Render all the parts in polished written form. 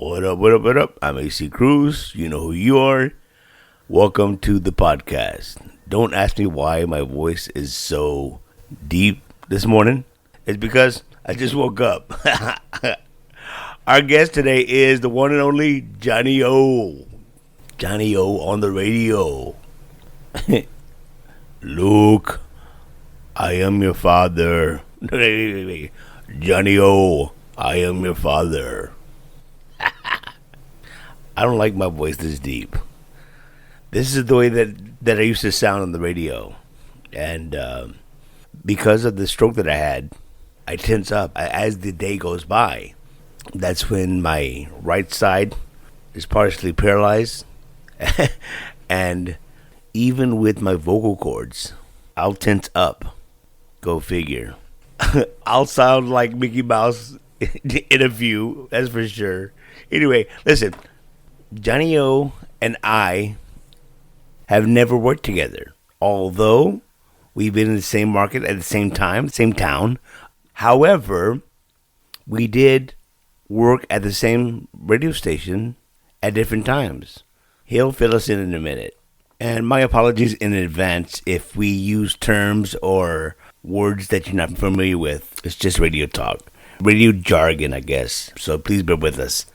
What up, what up, what up? I'm AC Cruz. You know who you are. Welcome to the podcast. Don't ask me why my voice is so deep this morning. It's because I just woke up. Our guest today is the one and only Johnny O. Johnny O on the radio. Luke, I am your father. Wait. Johnny O, I am your father. I don't like my voice this deep. This is the way that I used to sound on the radio. And because of the stroke that I had, I tense up as the day goes by. That's when my right side is partially paralyzed. And even with my vocal cords, I'll tense up. Go figure. I'll sound like Mickey Mouse in a few, that's for sure. Anyway, listen. Johnny O and I have never worked together, although we've been in the same market at the same time, same town. However, we did work at the same radio station at different times. He'll fill us in a minute. And my apologies in advance if we use terms or words that you're not familiar with. It's just radio talk, radio jargon, I guess. So please bear with us.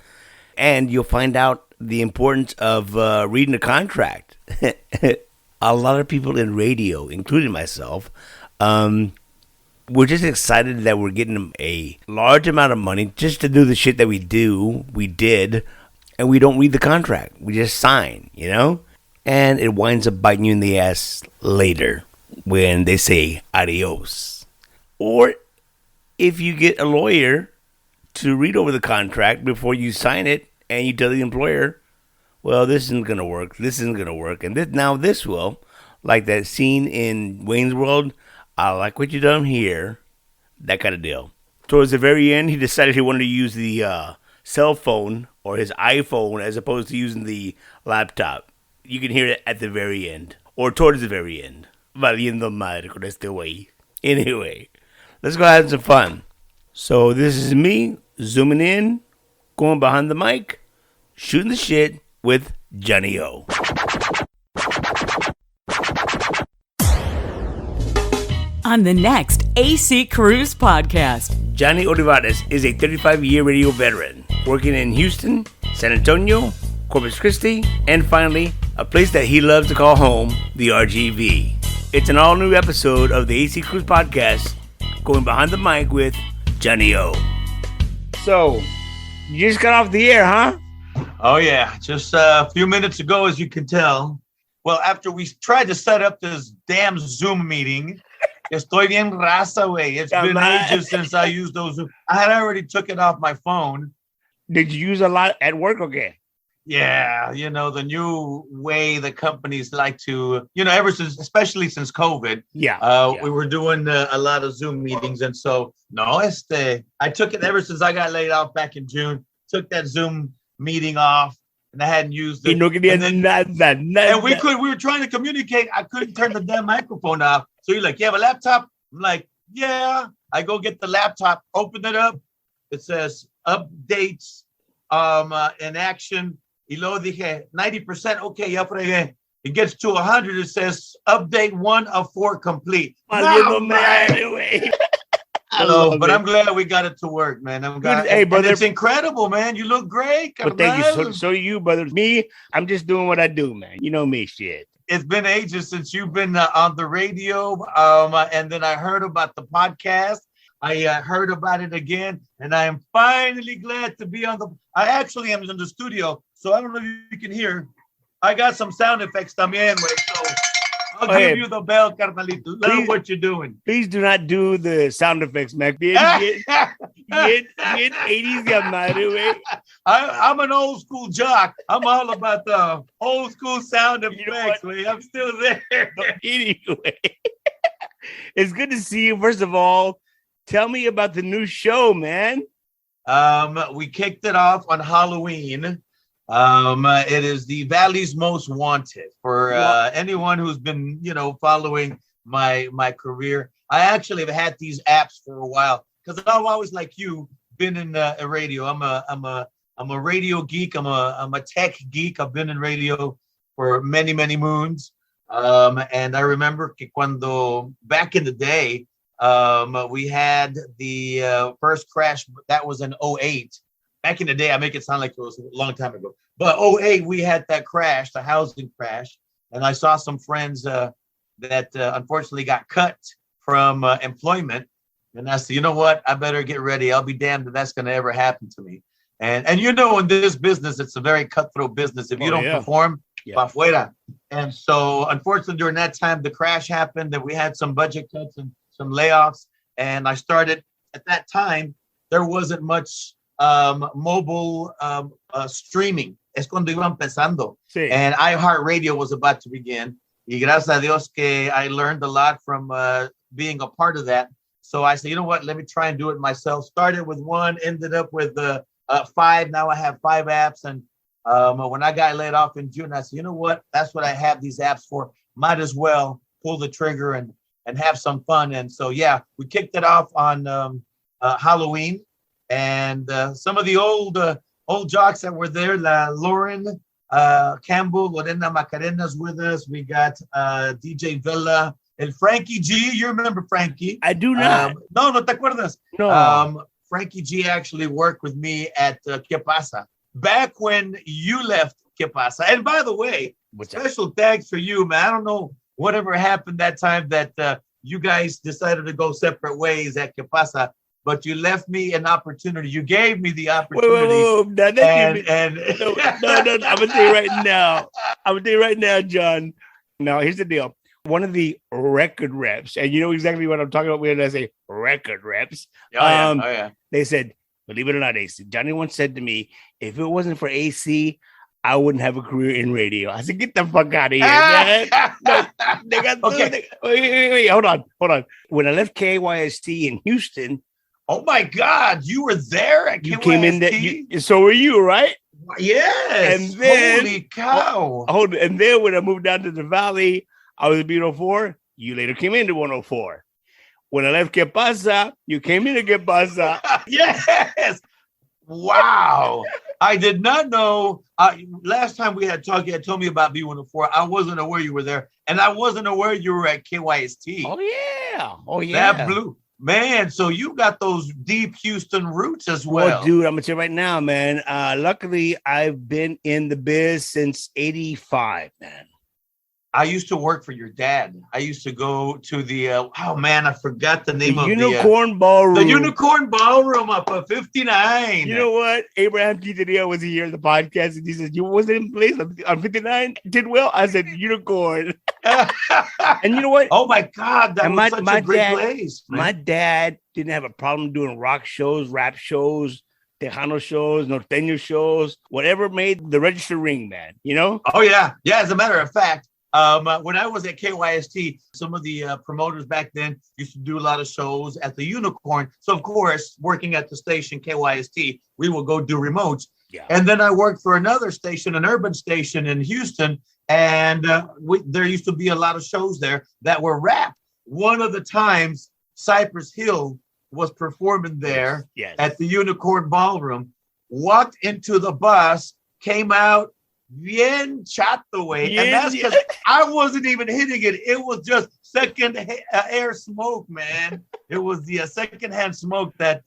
And you'll find out the importance of reading a contract. A lot of people in radio, including myself, we're just excited that we're getting a large amount of money just to do the shit that we did, and we don't read the contract. We just sign, you know? And it winds up biting you in the ass later when they say adios. Or if you get a lawyer to read over the contract before you sign it, and you tell the employer, well, this isn't going to work, and this will. Like that scene in Wayne's World, I like what you done here, that kind of deal. Towards the very end, he decided he wanted to use the cell phone or his iPhone as opposed to using the laptop. You can hear it at the very end, or towards the very end. Valiendo madre con este güey. Anyway, let's go have some fun. So this is me zooming in, going behind the mic, shooting the shit with Johnny O. On the next AC Cruz podcast. Johnny Olivares is a 35-year radio veteran, working in Houston, San Antonio, Corpus Christi, and finally, a place that he loves to call home, the RGV. It's an all-new episode of the AC Cruz podcast, going behind the mic with Johnny O. So, you just got off the air, huh? Oh, yeah. Just a few minutes ago, as you can tell. Well, after we tried to set up this damn Zoom meeting, estoy bien raza, güey. It's been ages since I used those. I had already took it off my phone. Did you use a lot at work, okay? Yeah, you know, the new way the companies like to, especially since COVID. We were doing a lot of Zoom meetings. And so, I took it ever since I got laid off back in June. Took that Zoom meeting off, and I hadn't used it. And we were trying to communicate. I couldn't turn the damn microphone off. So you're like, you have a laptop? I'm like, yeah. I go get the laptop, open it up. It says updates in action. Y luego dije, 90%, okay, ya fregué. It gets to 100, it says update 1 of 4 complete. But I'm glad we got it to work, man. Hey, brother, it's incredible, man. You look great. Well, thank you. So do you, brother. Me, I'm just doing what I do, man. You know me, shit. It's been ages since you've been on the radio, and then I heard about the podcast. I heard about it again, and I am finally glad to be on the. I actually am in the studio, so I don't know if you can hear. I got some sound effects también, so I'll give you the bell, carnalito. Love what you're doing. Please do not do the sound effects, Mac. Get 80s got madre, way. I'm an old school jock. I'm all about the old school sound effects, way. I'm still there. Anyway, it's good to see you. First of all, tell me about the new show, man. We kicked it off on Halloween. It is the Valley's Most Wanted for anyone who's been, following my career. I actually have had these apps for a while because I've always, like you, been in radio. I'm a I'm a radio geek. I'm a tech geek. I've been in radio for many, many moons. And I remember cuando back in the day, we had the first crash. That was in '08. Back in the day, I make it sound like it was a long time ago. But '08, we had that crash, the housing crash. And I saw some friends that unfortunately got cut from employment. And I said, you know what? I better get ready. I'll be damned if that's going to ever happen to me. And you know, in this business, it's a very cutthroat business. If you don't perform, pa fuera. And so, unfortunately, during that time, the crash happened, and we had some budget cuts and some layoffs. And I started at that time. There wasn't much mobile streaming. Es cuando iba empezando. Sí. And iHeartRadio was about to begin. Y gracias a Dios que I learned a lot from being a part of that. So I said, you know what? Let me try and do it myself. Started with one, ended up with 5. Now I have 5 apps. And when I got laid off in June, I said, you know what? That's what I have these apps for. Might as well pull the trigger and have some fun. And so, yeah, we kicked it off on Halloween. And some of the old jocks that were there, Lauren Campbell, Lorena Macarena's with us. We got DJ Villa and Frankie G. You remember Frankie? I do not. No te acuerdas. No. Frankie G actually worked with me at ¿Qué pasa? Back when you left ¿Qué pasa? And by the way, special thanks for you, man. I don't know whatever happened that time that you guys decided to go separate ways at ¿Qué pasa? But you left me an opportunity. You gave me the opportunity. Whoa. No, I'm gonna tell you right now, John. Now here's the deal. One of the record reps, and you know exactly what I'm talking about when I say record reps. They said, believe it or not, AC. Johnny once said to me, if it wasn't for AC, I wouldn't have a career in radio. I said, get the fuck out of here, man. Wait, hold on. When I left KYST in Houston, oh my God, you were there at KYST? You came in that. So were you, right? Yes. And then, holy cow. And then when I moved down to the Valley, I was at B104. You later came into 104. When I left ¿Qué pasa? You came into ¿Qué pasa? Yes. Wow. I did not know. Last time we had talked, you had told me about B104. I wasn't aware you were there. And I wasn't aware you were at KYST. Oh, yeah. That blew. Man, so you got those deep Houston roots as well. Well, dude, I'm going to tell you right now, man. Luckily, I've been in the biz since 85, man. I used to work for your dad. I used to go to the, I forgot the name of Unicorn Ballroom. The Unicorn Ballroom up at 59. You know what? Abraham Quintanilla was here in the podcast, and he said, you wasn't in place on 59? Did well? I said, Unicorn. And you know what? Oh, my God. That was such a great place. Man. My dad didn't have a problem doing rock shows, rap shows, Tejano shows, Norteño shows, whatever made the register ring, man. You know? Oh, yeah. Yeah, as a matter of fact, when I was at KYST, some of the promoters back then used to do a lot of shows at the Unicorn. So, of course, working at the station KYST, we will go do remotes. Yeah. And then I worked for another station, an urban station in Houston. And there used to be a lot of shows there that were rap. One of the times, Cypress Hill was performing there at the Unicorn Ballroom, walked into the bus, came out, bien chato way. And that's because I wasn't even hitting it. It was just second air smoke, man. It was the secondhand smoke that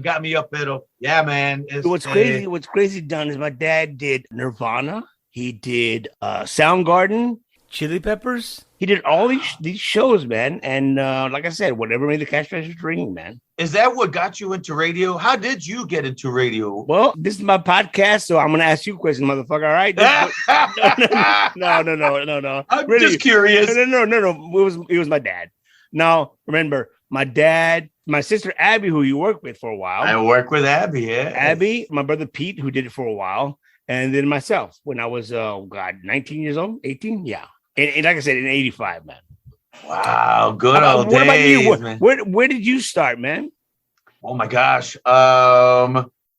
got me up there. Yeah, man. What's crazy, Don, is my dad did Nirvana. He did Soundgarden, Chili Peppers. He did all these shows, man. And like I said, whatever made the cash register ringing, man. Is that what got you into radio? How did you get into radio? Well, this is my podcast, so I'm going to ask you a question, motherfucker. All right? No. I'm really, just curious. No. It was my dad. Now, remember, my dad, my sister Abby, who you worked with for a while. I worked with Abby, yeah. Abby, my brother Pete, who did it for a while. And then myself, when I was, 19 years old, 18? Yeah. And like I said, in 85, man. Wow, good old days. What about you? Where did you start, man? Oh my gosh.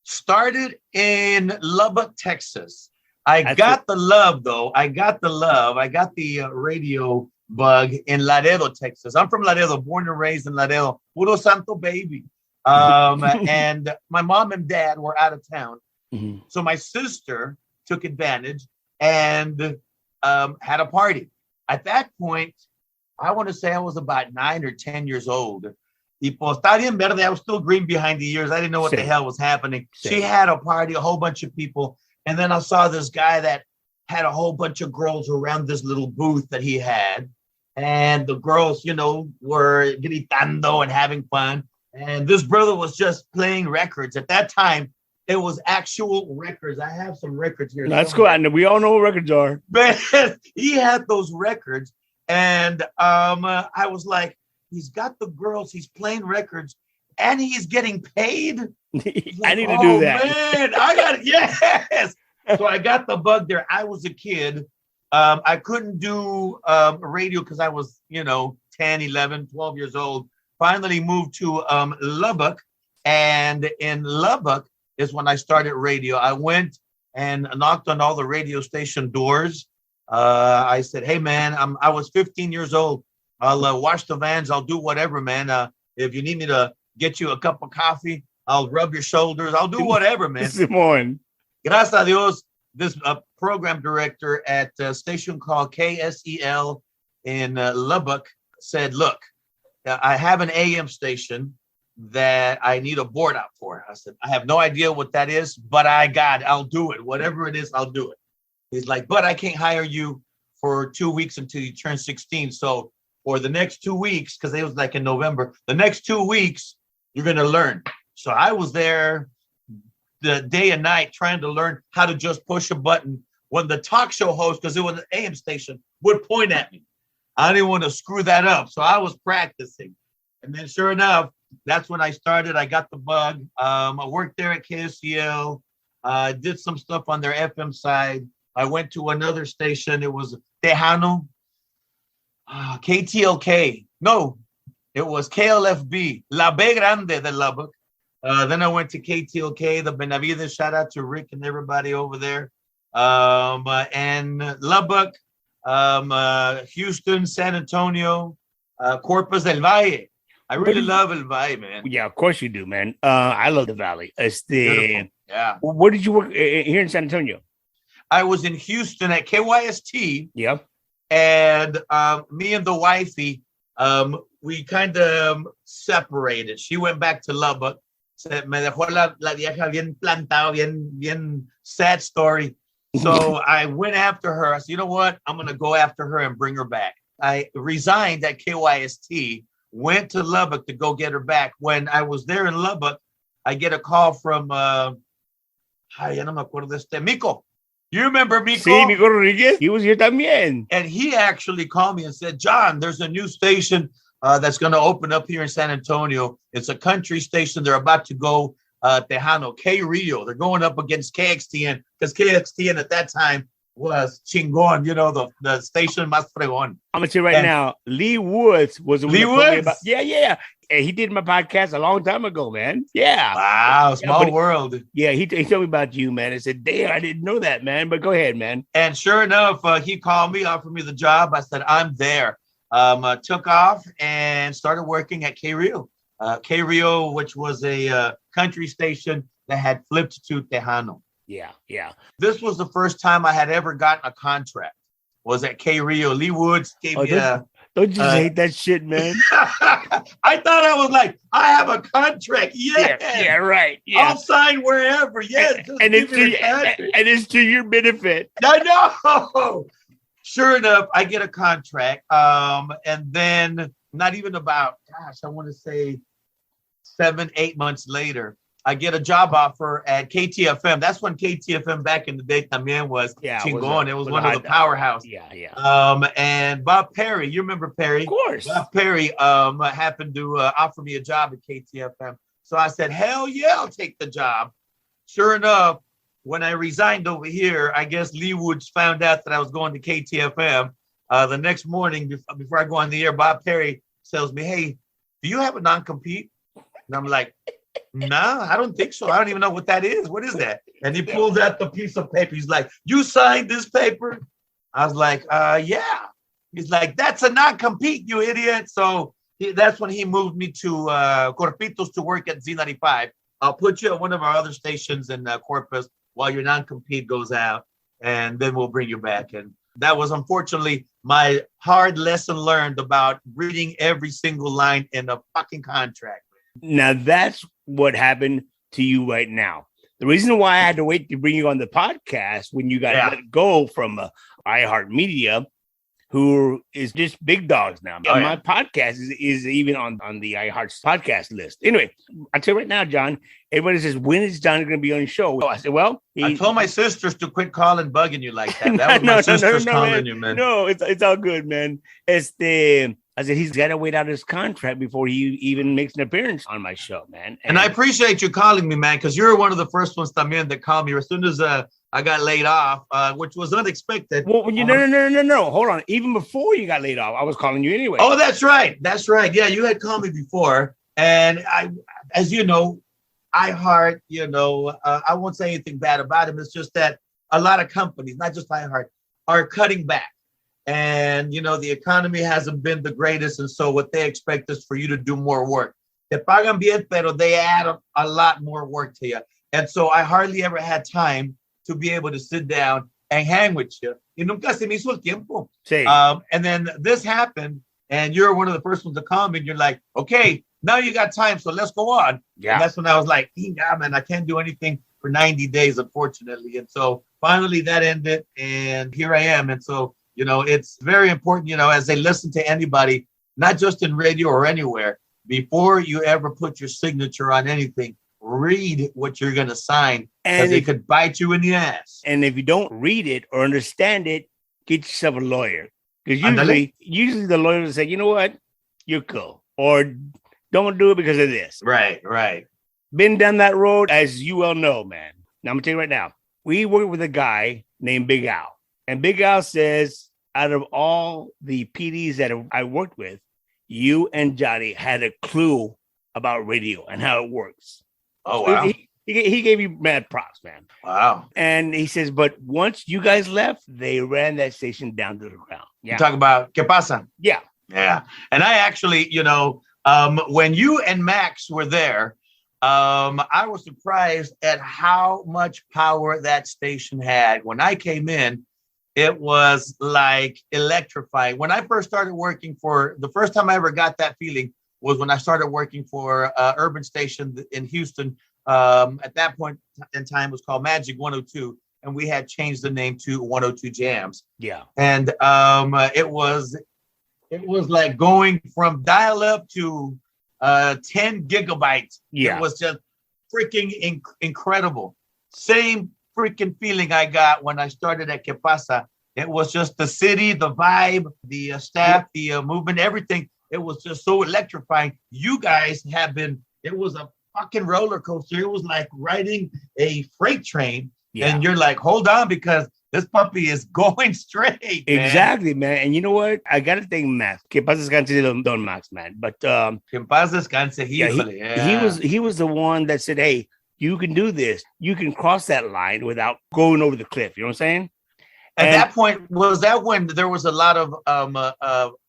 Started in Lubbock, Texas. I got the love, though. I got the radio bug in Laredo, Texas. I'm from Laredo, born and raised in Laredo. Puro santo baby. And my mom and dad were out of town. Mm-hmm. So my sister took advantage and had a party. At that point, I want to say I was about 9 or 10 years old. Y pues está bien verde. I was still green behind the ears. I didn't know what the hell was happening. She had a party, a whole bunch of people. And then I saw this guy that had a whole bunch of girls around this little booth that he had. And the girls, you know, were gritando and having fun. And this brother was just playing records. At that time, it was actual records. I have some records here. That's cool. And we all know what records are. But he had those records. And I was like, he's got the girls, he's playing records, and he's getting paid. Like, I need to do that. Man, I got it. Yes. So I got the bug there. I was a kid. I couldn't do radio because I was, 10, 11, 12 years old. Finally moved to Lubbock. And in Lubbock is when I started radio. I went and knocked on all the radio station doors. I said, hey, man, I was 15 years old. I'll wash the vans. I'll do whatever, man. If you need me to get you a cup of coffee, I'll rub your shoulders. I'll do whatever, man. Simón. Gracias a Dios, this program director at a station called KSEL in Lubbock said, look, I have an AM station that I need a board out for. I said, I have no idea what that is, but I'll do it. Whatever it is, I'll do it. He's like, but I can't hire you for 2 weeks until you turn 16. So for the next 2 weeks, because it was like in November, the next 2 weeks, you're going to learn. So I was there the day and night trying to learn how to just push a button when the talk show host, because it was an AM station, would point at me. I didn't want to screw that up. So I was practicing. And then sure enough, that's when I started. I got the bug. I worked there at KSEL, did some stuff on their FM side. I went to another station. It was Tejano, KTLK. No, it was KLFB, La B Grande de Lubbock. Then I went to KTLK, the Benavides. Shout out to Rick and everybody over there. And Lubbock, Houston, San Antonio, Corpus del Valle. I really love El Valle, man. Yeah, of course you do, man. I love the Valley. Yeah. Where did you work here in San Antonio? I was in Houston at KYST. Yep. And me and the wifey, we kind of separated. She went back to Lubbock. Se me dejó la vieja bien plantado, bien sad story. So I went after her. I said, you know what? I'm going to go after her and bring her back. I resigned at KYST, went to Lubbock to go get her back. When I was there in Lubbock, I get a call from, ya no me acuerdo de este, Mico. You remember Mico? Sí, Mico Rodriguez. He was here también. And he actually called me and said, John, there's a new station that's going to open up here in San Antonio. It's a country station. They're about to go Tejano, K-Rio. They're going up against KXTN because KXTN at that time was chingon, the station más fregón. I'm going to tell you right now, Lee Woods was the one. Lee Woods? Yeah. And he did my podcast a long time ago, man. Yeah. Wow, small world. Yeah, he told me about you, man. I said, damn, I didn't know that, man. But go ahead, man. And sure enough, he called me, offered me the job. I said, I'm there. Took off and started working at K-Rio. K-Rio, which was a country station that had flipped to Tejano. Yeah. This was the first time I had ever gotten a contract. Was at K-Rio. Lee Woods gave me a... Don't you just hate that shit, man? I thought I was like, I have a contract. Yeah, right. Yeah. I'll sign wherever. Yes. And it's to your benefit. I know. Sure enough, I get a contract. And then not even about, I want to say 7-8 months later, I get a job offer at KTFM. That's when KTFM back in the day también was chingon. It was one of the powerhouse. Yeah. And Bob Perry, you remember Perry? Of course. Bob Perry happened to offer me a job at KTFM. So I said, hell yeah, I'll take the job. Sure enough, when I resigned over here, I guess Lee Woods found out that I was going to KTFM. The next morning, before I go on the air, Bob Perry tells me, hey, do you have a non-compete? And I'm like, no, I don't think so. I don't even know what that is. What is that? And he pulls out the piece of paper. He's like, you signed this paper? I was like, yeah. He's like, that's a non-compete, you idiot. So that's when he moved me to Corpitos to work at Z95. I'll put you at one of our other stations in Corpus. while your non-compete goes out, and then we'll bring you back. And that was unfortunately my hard lesson learned about reading every single line in a fucking contract. Now that's what happened to you right now. The reason why I had to wait to bring you on the podcast when you got let go from iHeartRadio, who is just big dogs now. And my podcast is even on the iHeart podcast list. Anyway, I'll tell you right now, John, everybody says, when is John going to be on the show? I said, well, I told my sisters to quit calling, bugging you like that. That was my sisters calling man. you, man. No, it's all good, man. I said, he's got to wait out his contract before he even makes an appearance on my show, man. And I appreciate you calling me, man, because you're one of the first ones that called me as soon as I got laid off, which was unexpected. Well, no. Hold on. Even before you got laid off, I was calling you anyway. Oh, that's right. Yeah, you had called me before. And I, as you know, iHeart, I won't say anything bad about him. It's just that a lot of companies, not just iHeart, are cutting back. And, the economy hasn't been the greatest. And so what they expect is for you to do more work. Te pagan bien, pero they add a lot more work to you. And so I hardly ever had time to be able to sit down and hang with you. Y nunca se me hizo el tiempo. Sí. And then this happened, and you're one of the first ones to come, and you're like, okay, now you got time, so let's go on. Yeah. And that's when I was like, yeah, man, I can't do anything for 90 days, unfortunately. And so finally that ended, and here I am. And so, it's very important, as they listen to anybody, not just in radio or anywhere, before you ever put your signature on anything, read what you're going to sign, because it could bite you in the ass. And if you don't read it or understand it, get yourself a lawyer. Because usually the lawyer will say, you know what, you're cool. Or don't do it because of this. Right. Been down that road, as you well know, man. Now, I'm going to tell you right now, we work with a guy named Big Al. And Big Al says, out of all the PDs that I worked with, you and Johnny had a clue about radio and how it works. Oh, wow. He gave you mad props, man. Wow. And he says, but once you guys left, they ran that station down to the ground. Yeah. You talk about ¿Qué pasa? Yeah. Yeah. And I actually, when you and Max were there, I was surprised at how much power that station had. When I came in, it was like electrifying. When I first started working the first time I ever got that feeling was when I started working for urban station in Houston. At that point in time, it was called Magic 102, and we had changed the name to 102 Jams. Yeah. And it was like going from dial-up to 10 gigabytes. Yeah. It was just freaking incredible. Same freaking feeling I got when I started at ¿Qué pasa? It was just the city, the vibe, the staff, the movement, everything. It was just so electrifying. You guys it was a fucking roller coaster. It was like riding a freight train. Yeah. And you're like, hold on, because this puppy is going straight. Exactly, man. And you know what? I got to thank Max. Que paz descanse Don Max, man. But que paz descanse, he was the one that said, hey, you can do this. You can cross that line without going over the cliff. You know what I'm saying? At that point, was that when there was a lot of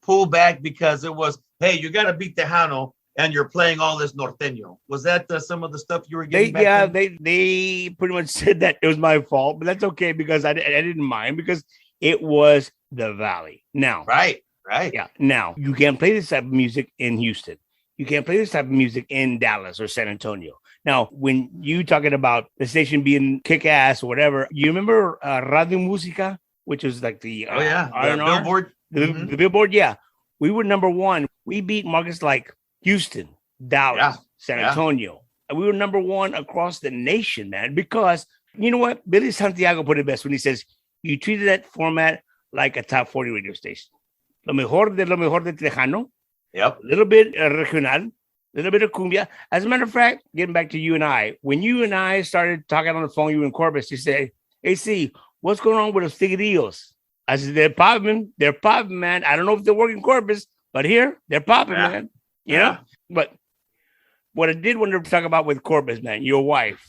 pullback because it was, hey, you got to beat Tejano and you're playing all this norteño. Was that some of the stuff you were getting back then? They pretty much said that it was my fault, but that's okay because I didn't mind because it was the Valley. Now, right. Yeah. Now, you can't play this type of music in Houston. You can't play this type of music in Dallas or San Antonio. Now, when you talking about the station being kick-ass or whatever, you remember Radio Música, which was like the Billboard? The Billboard, yeah. We were number one. We beat markets like Houston, Dallas, San Antonio. And we were number one across the nation, man, because you know what? Billy Santiago put it best when he says, you treated that format like a top 40 radio station. Lo mejor de Tejano. Yep. A little bit regional, a little bit of cumbia. As a matter of fact, getting back to you and I, when you and I started talking on the phone, you in Corpus, you say, hey, C, what's going on with los tigrillos? I said, they're popping, man. I don't know if they're working Corpus, but here, they're popping, man. You know? But what I did want to talk about with Corpus, man, your wife.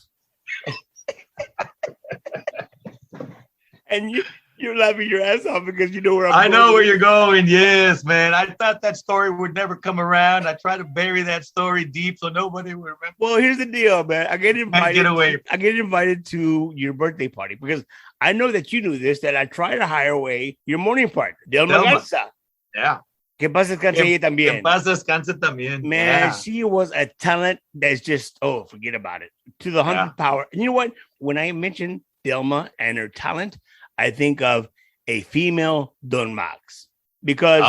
And You're laughing your ass off because you know where I know where you're going. Yes, man. I thought that story would never come around. I tried to bury that story deep so nobody would remember. Well, here's the deal, man. I get invited to your birthday party because I know that you knew this, that I try to hire away your morning partner, Delma Garza. Yeah. Que paz descanse ella también. Que paz descanse también. Man, she was a talent that's just, forget about it. To the 100th power. And you know what? When I mention Delma and her talent, I think of a female Don Max. Because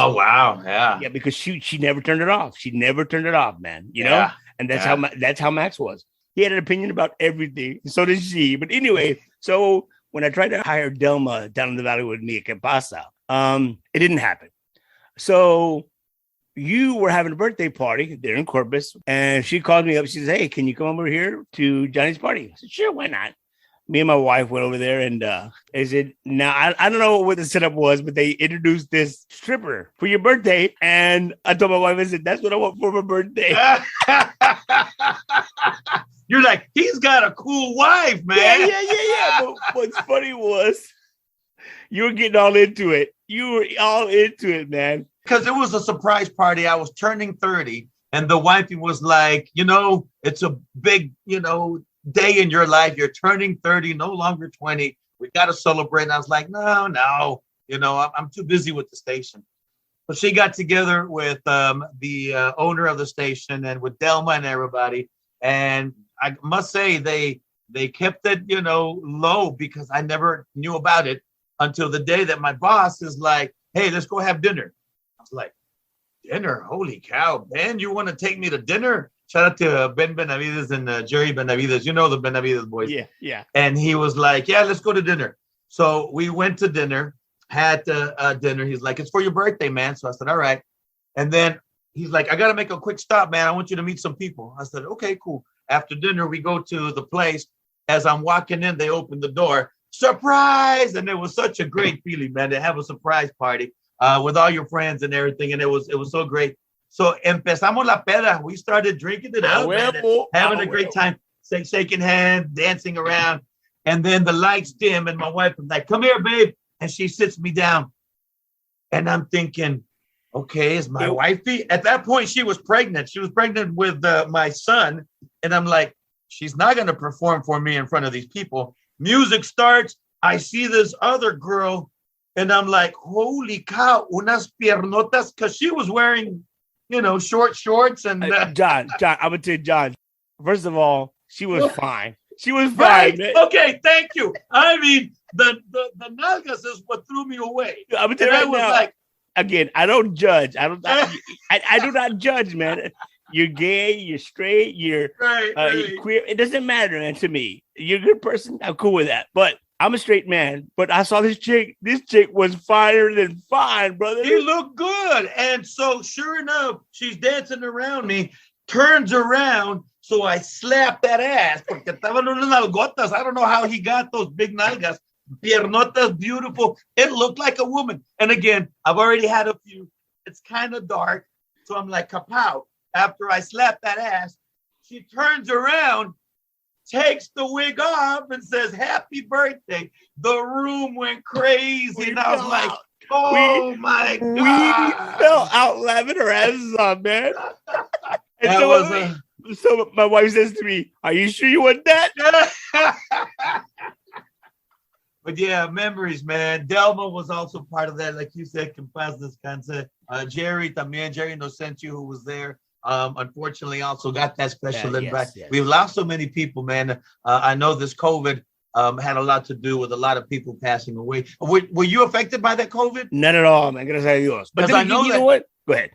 because she never turned it off. She never turned it off, man. You know? And that's how Max was. He had an opinion about everything. So did she. But anyway, so when I tried to hire Delma down in the valley with me at Que Pasa, it didn't happen. So you were having a birthday party there in Corpus, and she called me up. She says, "Hey, can you come over here to Johnny's party?" I said, "Sure, why not?" Me and my wife went over there, and I said, "Now I don't know what the setup was, but they introduced this stripper for your birthday." And I told my wife, I said, "That's what I want for my birthday." You're like, he's got a cool wife, man. Yeah. But what's funny was you were getting all into it. You were all into it, man. Because it was a surprise party. I was turning 30, and the wifey was like, it's a big, day in your life. You're turning 30, no longer 20. We got to celebrate. And I was like, no, I'm too busy with the station. But she got together with the owner of the station and with Delma and everybody. And I must say they kept it, low because I never knew about it until the day that my boss is like, "Hey, let's go have dinner." I was like, "Dinner? Holy cow, Ben, you want to take me to dinner?" Shout out to Ben Benavides and Jerry Benavides. You know the Benavides boys. Yeah. And he was like, "Yeah, let's go to dinner." So we went to dinner, had dinner. He's like, "It's for your birthday, man." So I said, "All right." And then he's like, "I got to make a quick stop, man. I want you to meet some people." I said, "Okay, cool." After dinner, we go to the place. As I'm walking in, they open the door. Surprise! And it was such a great feeling, man, to have a surprise party with all your friends and everything. And it was so great. So empezamos la peda. We started drinking it out, man, having a great time, shaking hands, dancing around. And then the lights dim, and my wife was like, "Come here, babe." And she sits me down. And I'm thinking, okay, is my wifey? At that point, she was pregnant. She was pregnant with my son. And I'm like, she's not going to perform for me in front of these people. Music starts. I see this other girl, and I'm like, holy cow, unas piernotas, because she was wearing, short shorts. And John, I would say, John, first of all, she was fine. She was fine. Right? Man. Okay, thank you. I mean, the nalgas is what threw me away. I would tell you right now, like, again, I don't judge. I do not judge, man. You're gay, you're straight, you're queer. It doesn't matter, man, to me. You're a good person. I'm cool with that. But I'm a straight man. But I saw this chick. This chick was finer than fine, brother. He looked good. And so sure enough, she's dancing around me, turns around. So I slapped that ass. Porque estaban unas nalgotas. I don't know how he got those big nalgas. Piernotas, beautiful. It looked like a woman. And again, I've already had a few. It's kind of dark. So I'm like, kapow. After I slap that ass, she turns around, takes the wig off, and says, "Happy birthday." The room went crazy. And I was like, oh my God. We fell out laughing our asses off, man. So my wife says to me, "Are you sure you want that?" But yeah, memories, man. Delma was also part of that. Like you said, que paz descanse. Jerry Inocencio, who was there. Unfortunately, also got that special invite. Yes. We've lost so many people, man. I know this COVID had a lot to do with a lot of people passing away. Were you affected by that COVID? Not at all, man. Gracias a Dios. But then, you know what? Go ahead.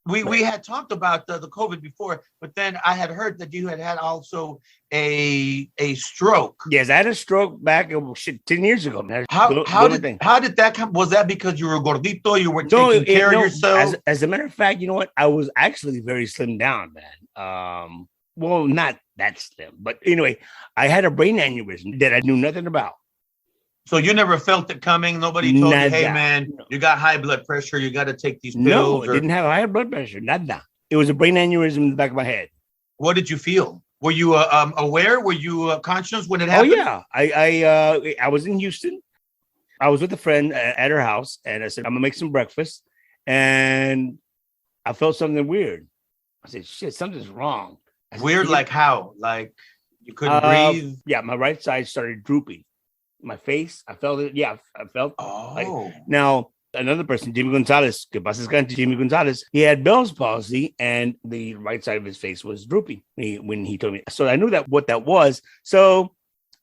We had talked about the COVID before, but then I had heard that you had also a stroke. Yes, I had a stroke back 10 years ago, man. How did that come? Was that because you were gordito? You were taking care of yourself? As a matter of fact, you know what? I was actually very slim down, man. Well, not that slim, but anyway, I had a brain aneurysm that I knew nothing about. So you never felt it coming? Nobody told you, "Hey, man, you got high blood pressure. You got to take these pills." No, I didn't have high blood pressure. Nada. It was a brain aneurysm in the back of my head. What did you feel? Were you aware? Were you conscious when it happened? Oh, yeah. I was in Houston. I was with a friend at her house, and I said, I'm going to make some breakfast. And I felt something weird. I said, shit, something's wrong. Said, weird, like how? Like you couldn't breathe? Yeah, my right side started drooping. My face, I felt it. Yeah, I felt. Oh. Now, another person, Jimmy Gonzalez, he had Bell's palsy, and the right side of his face was drooping when he told me. So I knew what that was. So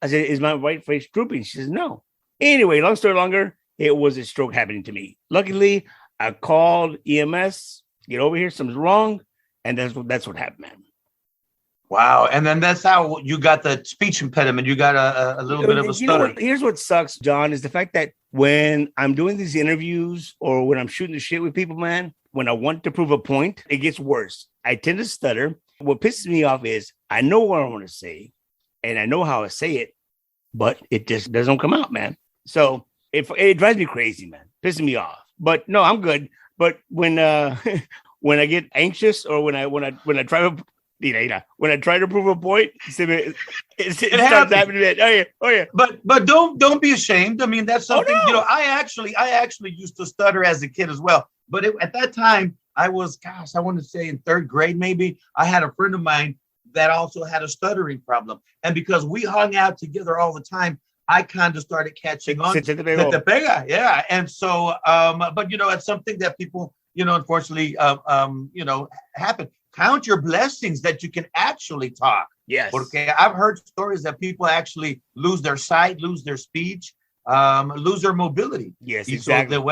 I said, is my right face drooping? She says, no. Anyway, long story longer, it was a stroke happening to me. Luckily, I called EMS, get over here, something's wrong. And that's what happened, man. Wow. And then that's how you got the speech impediment. You got a little bit of a stutter. Here's what sucks, John, is the fact that when I'm doing these interviews or when I'm shooting the shit with people, man, when I want to prove a point, it gets worse. I tend to stutter. What pisses me off is I know what I want to say and I know how I say it, but it just doesn't come out, man. So it drives me crazy, man, pissing me off. But no, I'm good. But when when I get anxious or when I try to when I try to prove a point, it starts happening. Oh yeah. But don't be ashamed. I mean, that's something. Oh, no. I actually used to stutter as a kid as well. But at that time, I was, I want to say in third grade, maybe. I had a friend of mine that also had a stuttering problem, and because we hung out together all the time, I kind of started catching on. Yeah, and so, but it's something that people, unfortunately, happen. Count your blessings that you can actually talk. Yes. Okay. I've heard stories that people actually lose their sight, lose their speech, lose their mobility. Yes, exactly. You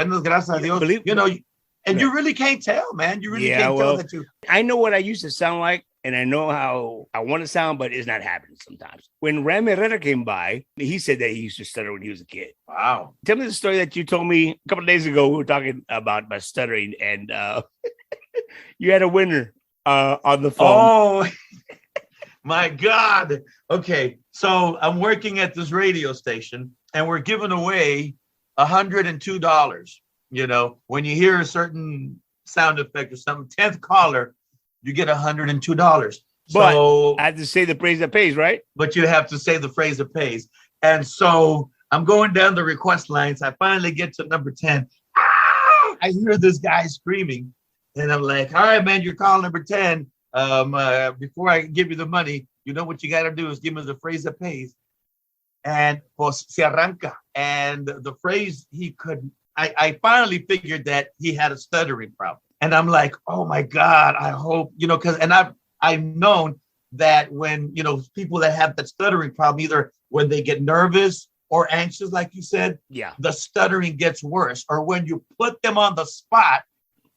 really can't tell, man. You really can't tell that I know what I used to sound like, and I know how I want to sound, but it's not happening sometimes. When Ram Herrera came by, he said that he used to stutter when he was a kid. Wow. Tell me the story that you told me a couple of days ago. We were talking about my stuttering, and you had a winner on the phone. Oh, my God. Okay. So I'm working at this radio station, and we're giving away $102. When you hear a certain sound effect or something, 10th caller, you get $102. But so I have to say the phrase that pays, right? But you have to say the phrase that pays. And so I'm going down the request lines. I finally get to number 10. I hear this guy screaming. And I'm like, all right, man, you're calling number 10. Before I give you the money, you know what you got to do is give me the phrase that pays. And pues se arranca. And the phrase he couldn't. I finally figured that he had a stuttering problem. And I'm like, oh my God, I hope, because I've known that when, people that have that stuttering problem, either when they get nervous or anxious, like you said, the stuttering gets worse. Or when you put them on the spot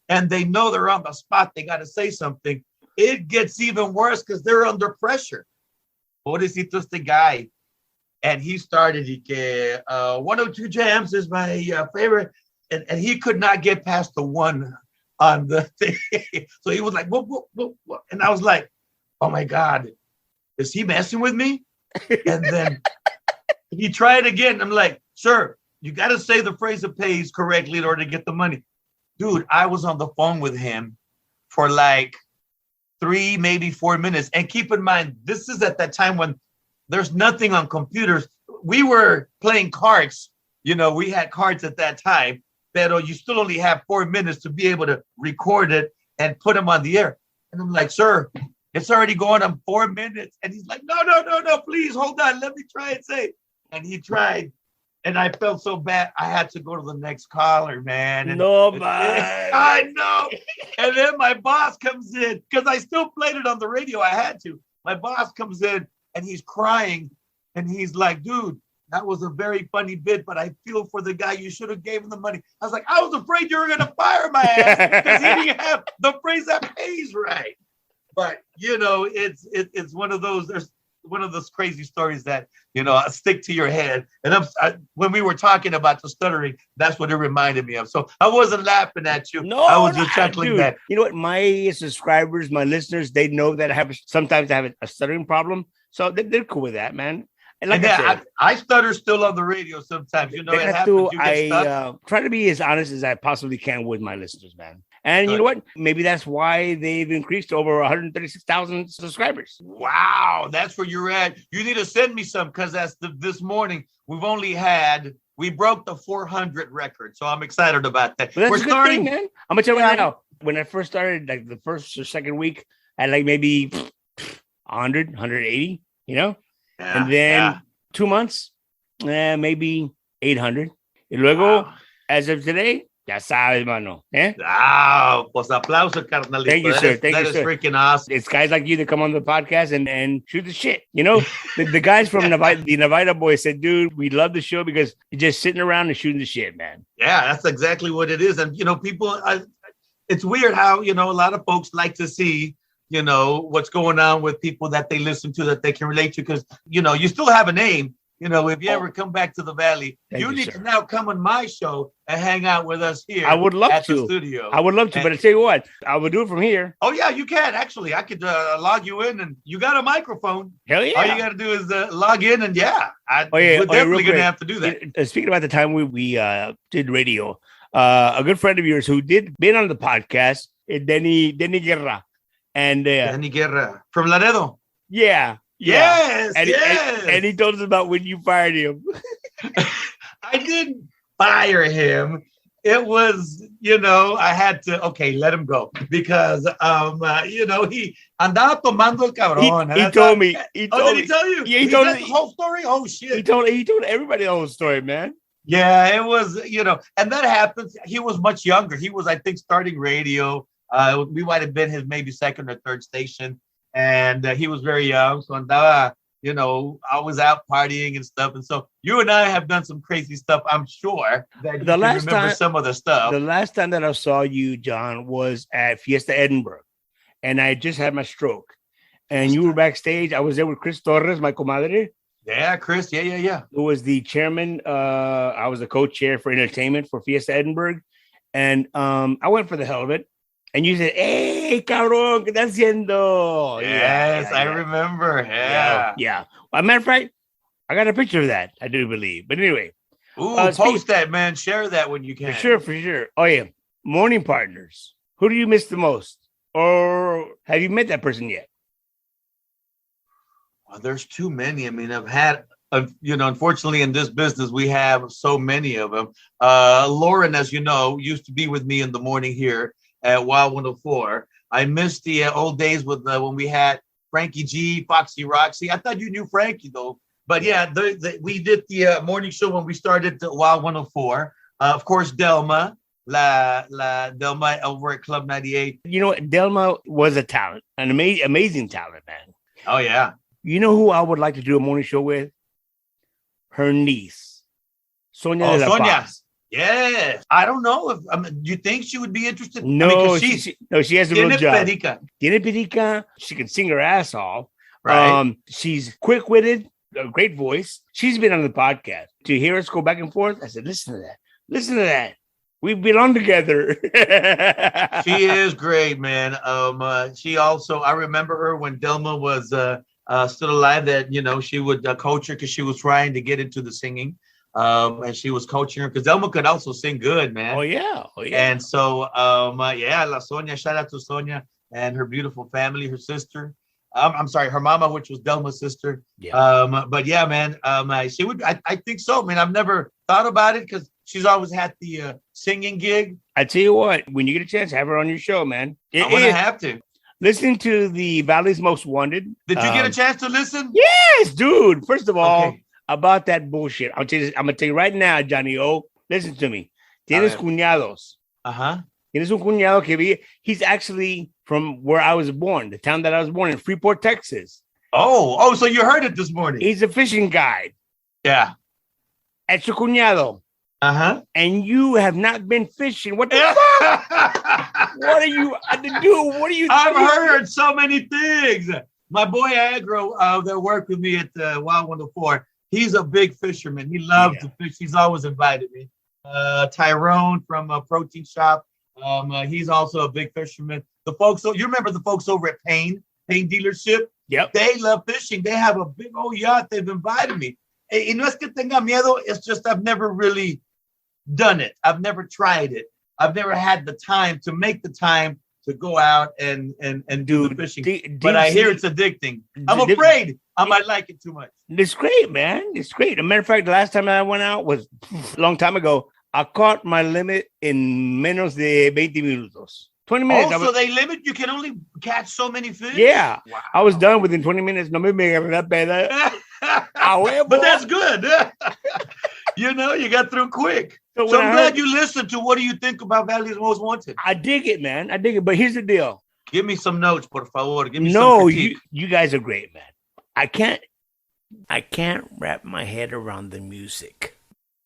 and they know they're on the spot, they got to say something, it gets even worse because they're under pressure. Pobrecito este guy. And he started, 102 Jams is my favorite. And he could not get past the one on the thing. So he was like, whoop, whoop, whoop, whoop. And I was like, oh my God, is he messing with me? And then he tried again. I'm like, sir, you got to say the phrase that pays correctly in order to get the money. Dude, I was on the phone with him for like 3, maybe 4 minutes. And keep in mind, this is at that time when there's nothing on computers. We were playing cards. We had cards at that time. But you still only have 4 minutes to be able to record it and put them on the air. And I'm like, sir, it's already going on 4 minutes. And he's like, no, please hold on. Let me try and say. And he tried. And I felt so bad. I had to go to the next caller, man. And I know. And then my boss comes in because I still played it on the radio. I had to. My boss comes in and he's crying. And he's like, dude, that was a very funny bit, but I feel for the guy. You should have gave him the money. I was like, I was afraid you were going to fire my ass because he didn't have the phrase that pays right. But, it's one of those, there's one of those crazy stories that, stick to your head. And when we were talking about the stuttering, that's what it reminded me of. So I wasn't laughing at you. No, I was just chuckling back. You know what? My subscribers, my listeners, they know that sometimes I have a stuttering problem. So they're cool with that, man. And like I stutter still on the radio sometimes. It happens. I try to be as honest as I possibly can with my listeners, man. And you know what? Maybe that's why they've increased to over 136,000 subscribers. Wow, that's where you're at. You need to send me some because that's this morning. We've only had We broke the 400 record, so I'm excited about that. Well, that's a good thing, man. I'm gonna tell you right now. When I first started, like the first or second week, I had like maybe 100, 180, you know, and then 2 months, maybe 800. Y luego, as of today, ya sabes, mano. Wow, pues aplauso, carnalito. Thank you, sir. Thank you, sir. That is freaking awesome. It's guys like you that come on the podcast and shoot the shit. You know, the guys from the Navaida Boys said, dude, we love the show because you're just sitting around and shooting the shit, man. Yeah, that's exactly what it is. And, people, it's weird how, a lot of folks like to see, what's going on with people that they listen to, that they can relate to, because, you still have a name. If you ever come back to the Valley, you need to now come on my show and hang out with us here. I would love at to. The studio. I would love to, but I tell you what, I would do it from here. Oh yeah, you can actually. I could log you in, and you got a microphone. Hell yeah! All you got to do is log in, and we're definitely gonna have to do that. Speaking about the time we did radio, a good friend of yours who been on the podcast, Denny Guerra, and Denny Guerra from Laredo. Yeah. Yes, and he told us about when you fired him. I didn't fire him. It was, I had to, let him go because, he andaba tomando el cabrón. He told me. Did he tell you? Yeah, he told me the whole story. Oh shit! He told everybody the whole story, man. Yeah, it was, and that happens. He was much younger. He was, I think, starting radio. We might have been his maybe second or third station. And he was very young, so andaba, I was out partying and stuff. And so you and I have done some crazy stuff. I'm sure that you remember some of the stuff. The last time that I saw you, John, was at Fiesta Edinburgh, and I just had my stroke. And you were backstage. I was there with Chris Torres, my comadre. Yeah, Chris. Yeah. Who was the chairman? I was the co-chair for entertainment for Fiesta Edinburgh, and I went for the hell of it. And you said, "Hey, cabrón, ¿qué estás haciendo?" Yes, I remember. Yeah. As a matter of fact, I got a picture of that, I do believe. But anyway. Post that, man. Share that when you can. For sure. Oh, yeah. Morning partners. Who do you miss the most? Or have you met that person yet? Well, there's too many. I mean, I've had, unfortunately, in this business, we have so many of them. Lauren, as you know, used to be with me in the morning here at Wild 104. I missed the old days with when we had Frankie G, Foxy Roxy. I thought you knew Frankie though, but yeah, we did the morning show when we started Wild 104. Of course, Delma, Delma over at Club 98. Delma was a talent, an amazing talent, man. Oh yeah. You know who I would like to do a morning show with? Her niece, Sonia de la Paz. Yes. I don't know if do you think she would be interested? No, she has a real job. Tiene perica. She can sing her ass off. Right. She's quick-witted, a great voice. She's been on the podcast. To hear us go back and forth, I said, listen to that. We belong together. She is great, man. She also, I remember her when Delma was still alive, that, she would coach her because she was trying to get into the singing. And she was coaching her because Delma could also sing good, man. Oh yeah. And so, La Sonia, shout out to Sonia and her beautiful family, her sister. I'm sorry, her mama, which was Delma's sister. Yeah. But yeah, man, she would. I think so. I mean, I've never thought about it because she's always had the singing gig. I tell you what, when you get a chance, have her on your show, man. I'm gonna have to. Listening to the Valley's Most Wanted. Did you get a chance to listen? Yes, dude. First of all. About that bullshit. I'm gonna tell you right now, Johnny O. Listen to me. Tienes cuñados. Tienes un cuñado que he's actually from where I was born, the town that I was born in, Freeport, Texas. Oh, so you heard it this morning. He's a fishing guide. Yeah. It's your cuñado. And you have not been fishing. What the fuck? What are you doing? What are you doing? I've heard so many things. My boy Agro that worked with me at Wild 104. He's a big fisherman. He loves to fish. He's always invited me. Tyrone from Protein Shop. He's also a big fisherman. The folks, you remember the folks over at Payne Dealership? Yep. They love fishing. They have a big old yacht. They've invited me. Y no es que tenga miedo. It's just I've never really done it. I've never tried it. I've never had the time to make the time to go out and do the fishing. But I hear it's addicting. I'm afraid I might like it too much. It's great, man. It's great. As a matter of fact, the last time I went out was a long time ago. I caught my limit in menos de 20 minutos. 20 minutes. So they limit, you can only catch so many fish? Yeah. Wow. I was done within 20 minutes. No me that bad. But that's good. You got through quick. So I'm glad you listened to What Do You Think About Valley's Most Wanted? I dig it, man. I dig it. But here's the deal. Give me some notes, por favor. Give me some critique. you guys are great, man. I can't wrap my head around the music.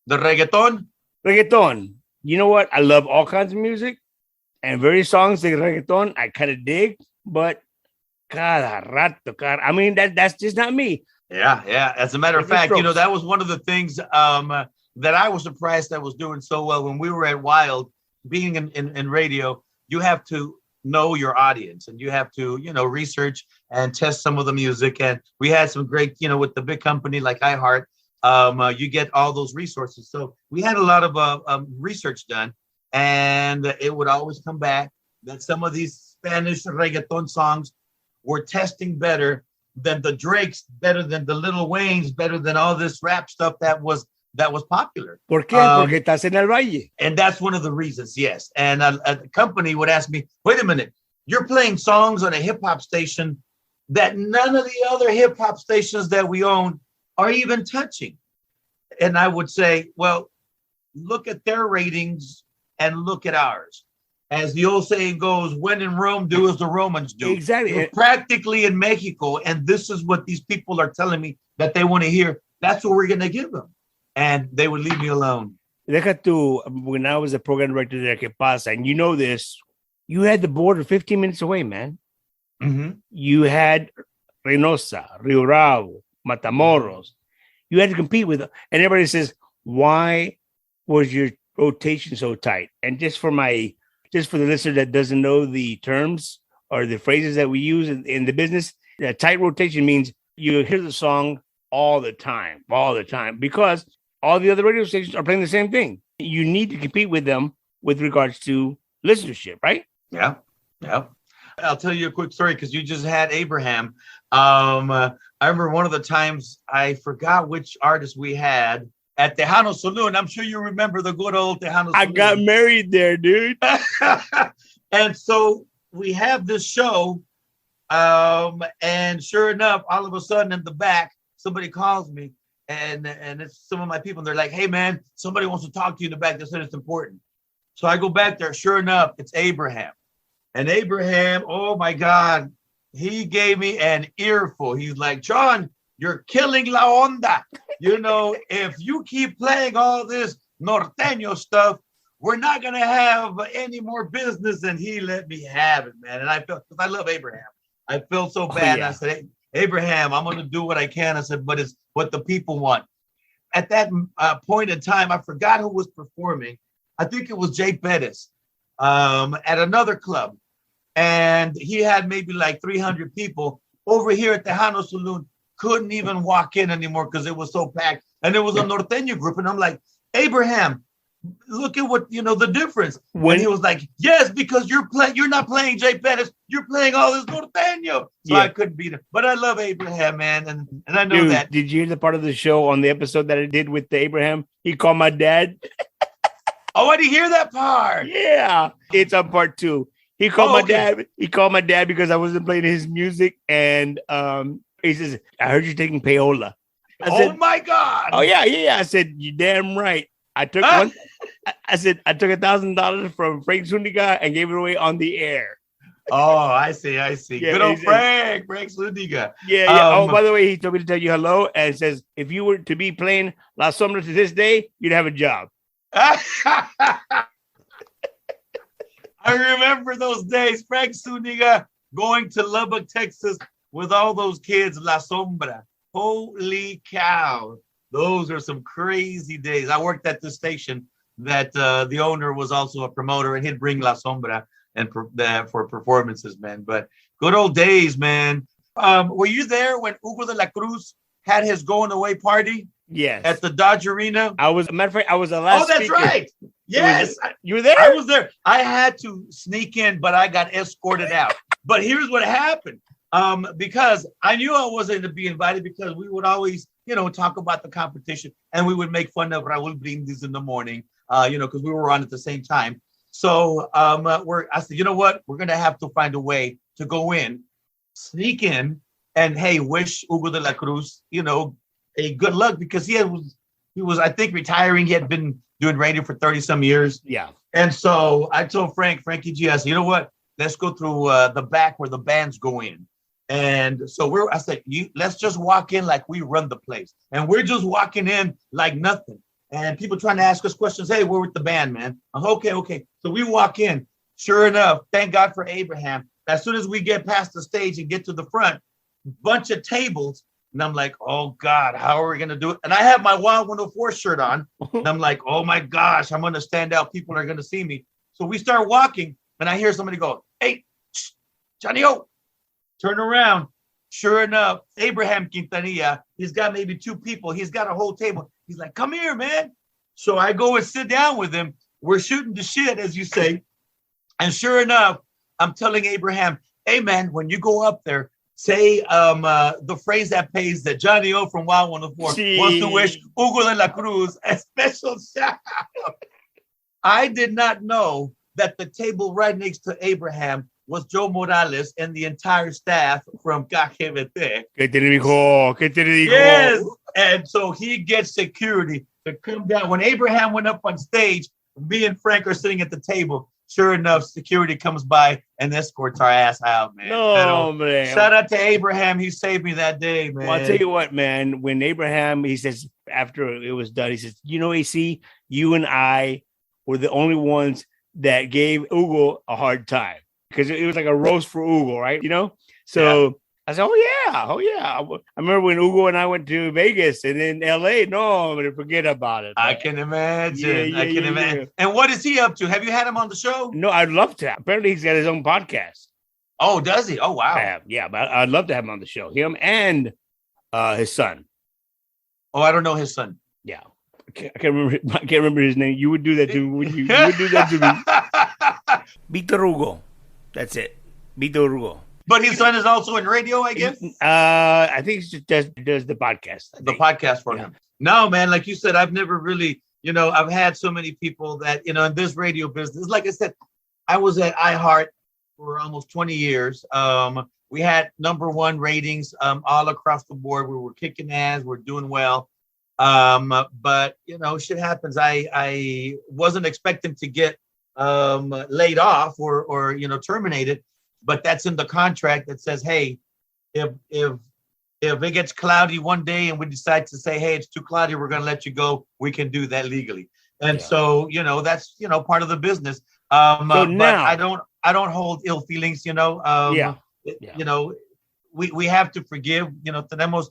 The reggaeton? Reggaeton. You know what? I love all kinds of music. And various songs like reggaeton, I kind of dig. But I mean, that's just not me. Yeah. As a matter of fact, that was one of the things that I was surprised that was doing so well when we were at Wild, being in radio. You have to know your audience and you have to, research and test some of the music. And we had some great, with the big company like iHeart, you get all those resources. So we had a lot of research done, and it would always come back that some of these Spanish reggaeton songs were testing better than the Drakes, better than the Lil Waynes, better than all this rap stuff that was popular. ¿Por qué? Porque estás en el valle. And that's one of the reasons, yes. And a company would ask me, wait a minute, you're playing songs on a hip hop station that none of the other hip hop stations that we own are even touching. And I would say, well, look at their ratings and look at ours. As the old saying goes, when in Rome, do as the Romans do. Exactly. We're practically in Mexico, and this is what these people are telling me that they want to hear. That's what we're going to give them. And they would leave me alone. When I was a program director there, Que Pasa, and you know this, you had the border 15 minutes away, man. Mm-hmm. You had Reynosa, Rio Bravo, Matamoros. You had to compete with them. And everybody says, why was your rotation so tight? And just for the listener that doesn't know the terms or the phrases that we use in the business, a tight rotation means you hear the song all the time, because all the other radio stations are playing the same thing. You need to compete with them with regards to listenership, right? Yeah. I'll tell you a quick story because you just had Abraham. I remember one of the times, I forgot which artist we had at Tejano Saloon. I'm sure you remember the good old Tejano Saloon. I got married there, dude. And so we have this show. And sure enough, all of a sudden in the back, somebody calls me and it's some of my people. And they're like, hey, man, somebody wants to talk to you in the back. They said it's important. So I go back there. Sure enough, it's Abraham. And Abraham, oh, my God, he gave me an earful. He's like, John, you're killing La Onda. If you keep playing all this norteño stuff, we're not going to have any more business. And he let me have it, man. And I felt, because I love Abraham, I felt so bad. Yeah. I said, hey, Abraham, I'm going to do what I can. I said, but it's what the people want. At that point in time, I forgot who was performing. I think it was Jay Pettis at another club. And he had maybe like 300 people over here at the Tejano Saloon. Couldn't even walk in anymore because it was so packed. And it was a norteño group. And I'm like, Abraham, look at what, the difference. When he was like, yes, because you're not playing Jay Pettis. You're playing all this norteño. So I couldn't beat him. But I love Abraham, man. And I know that. Did you hear the part of the show on the episode that I did with Abraham? He called my dad. Oh, I didn't hear that part. Yeah. It's on part 2. He called my dad. He called my dad because I wasn't playing his music. And he says, I heard you taking payola. I said, my God. Oh, yeah. I said, you damn right. I took one. I said, I took $1,000 from Frank Zuniga and gave it away on the air. Oh, I see. Yeah, good old Frank Zuniga. Yeah. Oh, by the way, he told me to tell you hello and says, if you were to be playing La Sombra to this day, you'd have a job. I remember those days, Frank Zuniga going to Lubbock, Texas with all those kids, La Sombra. Holy cow. Those are some crazy days. I worked at the station that the owner was also a promoter, and he'd bring La Sombra and for performances, man. But good old days, man. Were you there when Hugo de la Cruz had his going away party? Yes. At the Dodge Arena? Matter of fact, I was the last speaker. Right. Yes. You were there? I was there. I had to sneak in, but I got escorted out. But here's what happened. Because I knew I wasn't to be invited because we would always, talk about the competition and we would make fun of Raul Brindis in the morning, because we were on at the same time. So I said, you know what? We're going to have to find a way to go in, sneak in, and hey, wish Hugo de la Cruz, a good luck because he was, I think, retiring. He had been doing radio for 30 some years. Yeah. And so I told Frankie G, I said, you know what? Let's go through the back where the bands go in. And so I said, let's just walk in like we run the place. And we're just walking in like nothing. And people trying to ask us questions. Hey, we're with the band, man. I'm, okay. So we walk in. Sure enough, thank God for Abraham. As soon as we get past the stage and get to the front, bunch of tables. And I'm like, oh God, how are we going to do it? And I have my Wild 104 shirt on. And I'm like, oh my gosh, I'm going to stand out. People are going to see me. So we start walking and I hear somebody go, hey, Johnny O, turn around. Sure enough, Abraham Quintanilla, he's got maybe two people. He's got a whole table. He's like, come here, man. So I go and sit down with him. We're shooting the shit, as you say. And sure enough, I'm telling Abraham, hey, man, when you go up there, say the phrase that pays that Johnny O from Wild 104 wants to wish Hugo de la Cruz a special shout out. I did not know that the table right next to Abraham was Joe Morales and the entire staff from KGBT. ¿Qué te dijo? ¿Qué te dijo? Yes. And so he gets security to come down. When Abraham went up on stage, me and Frank are sitting at the table. Sure enough, security comes by and escorts our ass out, man. No, man. Shout out to Abraham. He saved me that day, man. Well, I'll tell you what, man. When Abraham, he says, after it was done, he says, AC, you and I were the only ones that gave Hugo a hard time. Because it was like a roast for Hugo, right? So yeah. I said, oh yeah. I remember when Hugo and I went to Vegas and in LA. No, I'm going to forget about it. I can imagine. I can imagine. And what is he up to? Have you had him on the show? No, I'd love to. Apparently, he's got his own podcast. Oh, does he? Oh, wow. Yeah, but I'd love to have him on the show. Him and his son. Oh, I don't know his son. Yeah. I can't remember his name. You would do that to me. You would do that to me. Victor Hugo. That's it. Victor Hugo. But his son is also in radio, I guess? I think he just does the podcast. The podcast for him. No, man, like you said, I've never really, I've had so many people that, in this radio business. Like I said, I was at iHeart for almost 20 years. We had #1 ratings all across the board. We were kicking ass. We're doing well. But, shit happens. I wasn't expecting to get laid off or terminated. But that's in the contract that says, hey, if it gets cloudy one day and we decide to say, hey, it's too cloudy, we're going to let you go, we can do that legally. And so, that's, part of the business. So now, but I don't hold ill feelings, we have to forgive, tenemos,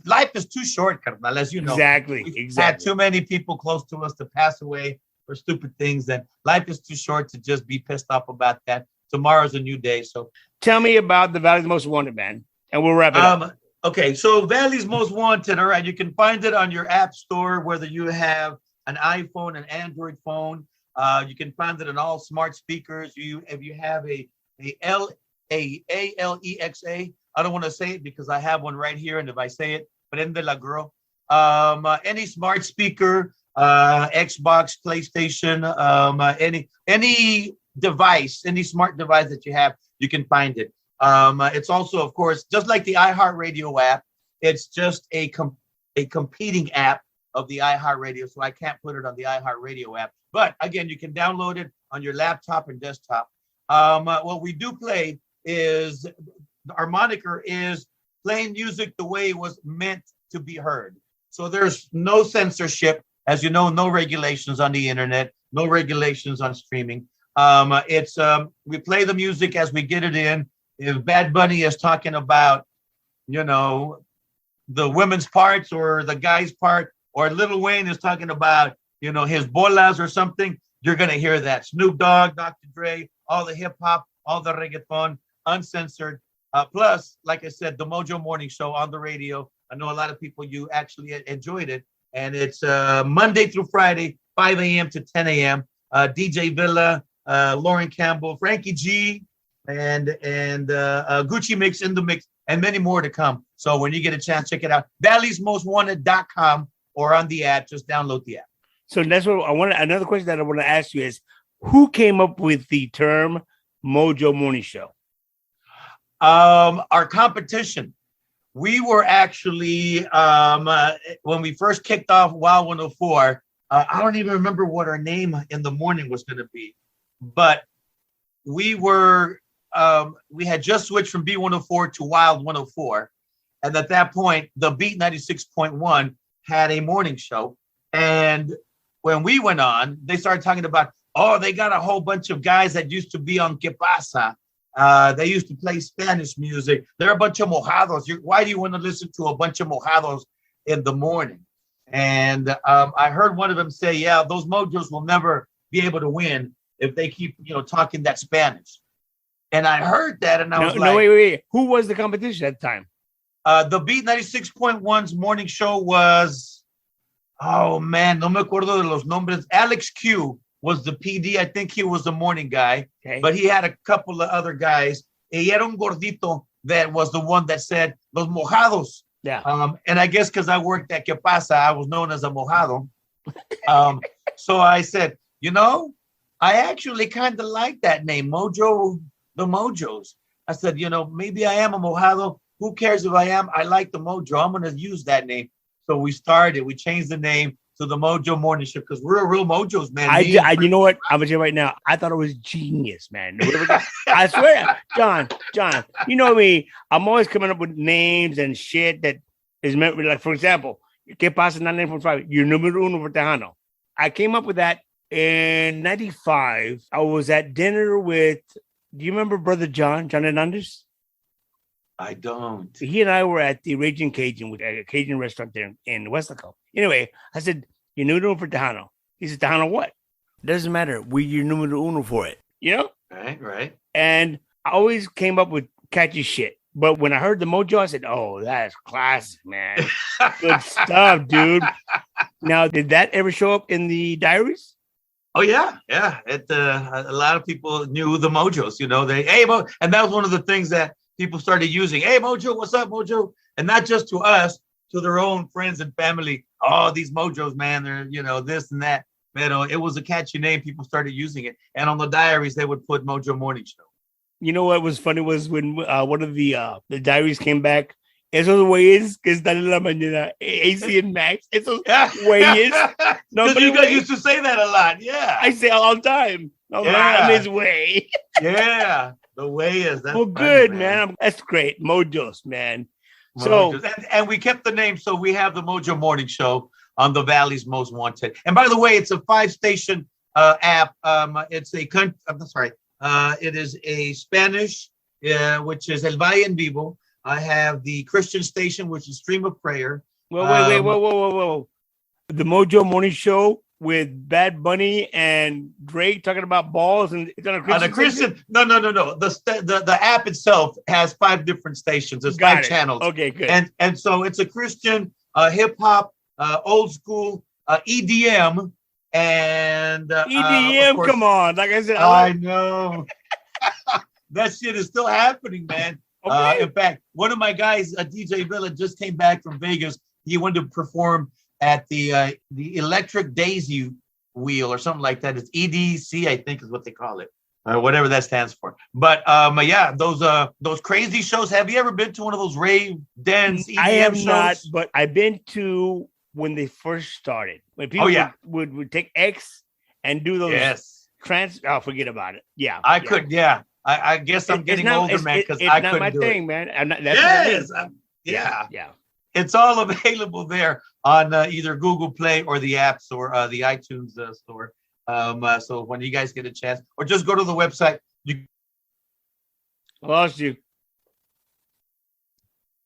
life is too short, carnal, as you know. Exactly. We've had too many people close to us to pass away for stupid things, and life is too short to just be pissed off about that. Tomorrow's a new day. So tell me about the Valley's Most Wanted, man. And we'll wrap it up. Okay. So Valley's Most Wanted. All right. You can find it on your app store, whether you have an iPhone, an Android phone. You can find it on all smart speakers. If you have a Alexa, I don't want to say it because I have one right here. And if I say it, prende la girl. Any smart speaker, Xbox, PlayStation, any device, any smart device that you have, you can find it. It's also, of course, just like the iHeartRadio app, it's just a competing app of the iHeartRadio, so I can't put it on the iHeartRadio app. But again, you can download it on your laptop and desktop. What we do play is, our moniker is playing music the way it was meant to be heard. So there's no censorship, as you know, no regulations on the internet, no regulations on streaming. We play the music as we get it in. If Bad Bunny is talking about, the women's parts or the guy's part, or Lil Wayne is talking about, his bolas or something, you're going to hear that. Snoop Dogg, Dr. Dre, all the hip hop, all the reggaeton, uncensored. Plus, like I said, the Mojo Morning Show on the radio. I know a lot of people, you actually enjoyed it. And it's Monday through Friday, 5 a.m. to 10 a.m. DJ Villa, Lauren Campbell, Frankie G, and Gucci Mix in the mix, and many more to come. So when you get a chance, check it out. ValleysMostWanted.com or on the app. Just download the app. So that's what I want. Another question that I want to ask you is, who came up with the term Mojo Morning Show? Our competition. We were actually when we first kicked off Wild 104. I don't even remember what our name in the morning was going to be, but we had just switched from B104 to Wild 104, and at that point, the Beat 96.1 had a morning show, and when we went on, they started talking about, they got a whole bunch of guys that used to be on Que Pasa. They used to play Spanish music. They're a bunch of mojados. Why do you want to listen to a bunch of mojados in the morning? And I heard one of them say, yeah, those mojos will never be able to win if they keep, talking that Spanish. And I heard that, and I was like... wait. Who was the competition at the time? The Beat 96.1's morning show was... Oh, man, no me acuerdo de los nombres. Alex Q was the PD. I think he was the morning guy. Okay. But he had a couple of other guys. Y era un gordito that was the one that said, los mojados. Yeah. And I guess because I worked at Que Pasa, I was known as a mojado. So I said, I actually kind of like that name, Mojo, the Mojos. I said, maybe I am a mojado. Who cares if I am? I like the Mojo. I'm going to use that name. So we changed the name to the Mojo Morning Show because we're real Mojos, man. You know what? I'm going to tell you right now. I thought it was genius, man. I swear, John, you know me. I'm always coming up with names and shit that is meant, like, for example, ¿Qué pasa 99.5? Your número uno for Tejano. I came up with that in 95. I was at dinner with, do you remember Brother John Hernandez? I don't. He and I were at the Raging Cajun, with a Cajun restaurant there in Westlaco. Anyway, I said, your numero uno for Tejano. He said, Tejano what? It doesn't matter. We're your numero uno for it. Right. And I always came up with catchy shit. But when I heard the Mojo, I said, oh, that's classic, man. Good stuff, dude. Now, did that ever show up in the diaries? Oh, yeah. A lot of people knew the Mojos, and that was one of the things that people started using. Hey, Mojo, what's up, Mojo? And not just to us, to their own friends and family. Oh, these Mojos, man, they're, this and that. But it was a catchy name. People started using it. And on the diaries, they would put Mojo Morning Show. You know what was funny was when one of the diaries came back. Esos güeyes que están en la mañana, AC and Max. Esos güeyes. Because you guys used to say that a lot. Yeah. I say all the time. On his way. Yeah. The way is that. Well, good, man. That's great. Mojos, man. Mojos. So, and we kept the name, so we have the Mojo Morning Show on the Valley's Most Wanted. And by the way, it's a 5-station app. It's a country. I'm sorry. It is a Spanish, which is El Valle en Vivo. I have the Christian station, which is Stream of Prayer. Wait, whoa. The Mojo Morning Show with Bad Bunny and Drake talking about balls, and it's on a Christian. No. The app itself has 5 different stations. There's 5 channels. Okay, good. And so it's a Christian, hip hop, old school, EDM, and EDM. Come on, like I said, I know that shit is still happening, man. Okay. In fact, one of my guys, DJ Villa, just came back from Vegas. He wanted to perform at the Electric Daisy Wheel or something like that. It's EDC, I think, is what they call it, whatever that stands for. But those crazy shows. Have you ever been to one of those rave dance EDM I have shows? not, but I've been to when they first started. When people would take X and do those forget about it. Yeah, I could. Yeah. I guess I'm getting older, man, because I couldn't do it. It's not my thing, man. Yeah. It's all available there on either Google Play or the apps or the iTunes store. So when you guys get a chance, or just go to the website. I lost you.